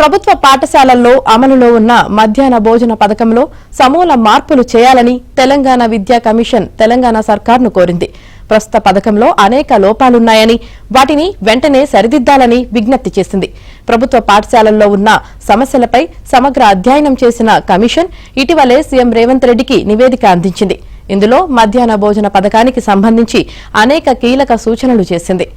ప్రభుత్వ పాఠశాలల్లో అమలులో ఉన్న మధ్యాహ్న భోజన పథకంలో సమూల మార్పులు చేయాలని తెలంగాణ విద్యా కమిషన్ తెలంగాణ సర్కార్ను కోరింది. ప్రస్తుత పథకంలో అనేక లోపాలున్నాయని వాటిని వెంటనే సరిదిద్దాలని విజ్ఞప్తి చేసింది. ప్రభుత్వ పాఠశాలల్లో ఉన్న సమస్యలపై సమగ్ర అధ్యయనం చేసిన కమిషన్ ఇటీవలే సీఎం రేవంత్ రెడ్డికి నివేదిక అందించింది. ఇందులో మధ్యాహ్న భోజన పథకానికి సంబంధించి అనేక కీలక సూచనలు చేసింది.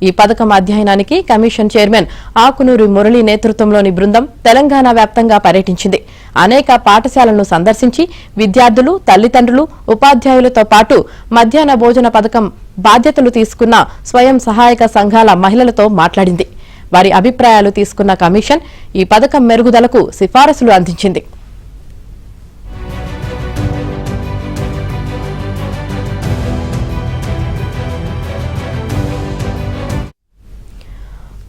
ఈ పథకం అధ్యయనానికి కమిషన్ చైర్మన్ ఆకునూరి మురళి నేతృత్వంలోని బృందం తెలంగాణ వ్యాప్తంగా పర్యటించింది. అనేక పాఠశాలలను సందర్శించి విద్యార్థులు, తల్లిదండ్రులు, ఉపాధ్యాయులతో పాటు మధ్యాహ్న భోజన పథకం బాధ్యతలు తీసుకున్న స్వయం సహాయక సంఘాల మహిళలతో మాట్లాడింది. వారి అభిప్రాయాలు తీసుకున్న కమిషన్ ఈ పథకం మెరుగుదలకు సిఫారసులు అందించింది.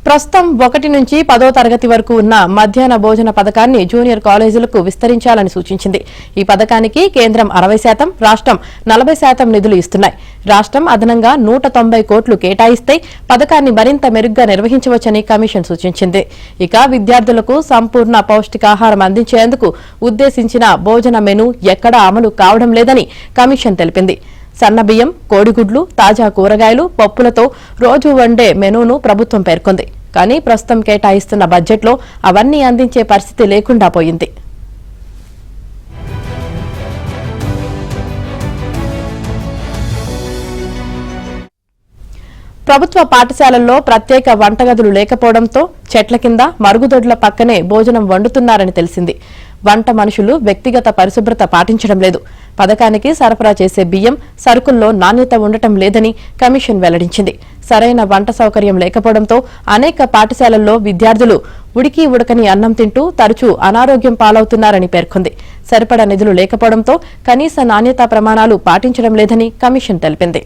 ప్రస్తుతం 1 నుంచి 10వ తరగతి వరకు ఉన్న మధ్యాహ్న భోజన పథకాన్ని జూనియర్ కాలేజీలకు విస్తరించాలని సూచించింది. ఈ పథకానికి కేంద్రం 60%, రాష్ట్రం 40% నిధులు ఇస్తున్నాయి. రాష్ట్రం అదనంగా 190 కోట్లు కేటాయిస్తే పథకాన్ని మరింత మెరుగ్గా నిర్వహించవచ్చని కమిషన్ సూచించింది. ఇక విద్యార్థులకు సంపూర్ణ పౌష్టికాహారం అందించేందుకు ఉద్దేశించిన భోజన మెనూ ఎక్కడా అమలు కావడం లేదని కమిషన్ తెలిపింది. సన్నబియ్యం, కోడిగుడ్లు, తాజా కూరగాయలు, పప్పులతో రోజు వండే మెనూను ప్రభుత్వం పేర్కొంది. కానీ ప్రస్తుతం కేటాయిస్తున్న బడ్జెట్లో అవన్నీ అందించే పరిస్థితి లేకుండా పోయింది. ప్రభుత్వ పాఠశాలల్లో ప్రత్యేక వంటగదులు లేకపోవడంతో చెట్ల కింద, మరుగుదొడ్ల పక్కనే భోజనం వండుతున్నారని తెలిసింది. వంట మనుషులు వ్యక్తిగత పరిశుభ్రత పాటించడం లేదు. పథకానికి సరఫరా చేసే బియ్యం, సరుకుల్లో నాణ్యత ఉండటం లేదని కమిషన్ వెల్లడించింది. సరైన వంట సౌకర్యం లేకపోవడంతో అనేక పాఠశాలల్లో విద్యార్థులు ఉడికి ఉడకని అన్నం తింటూ తరచూ అనారోగ్యం పాలవుతున్నారని పేర్కొంది. సరిపడా నిధులు లేకపోవడంతో కనీస నాణ్యతా ప్రమాణాలు పాటించడం లేదని కమిషన్ తెలిపింది.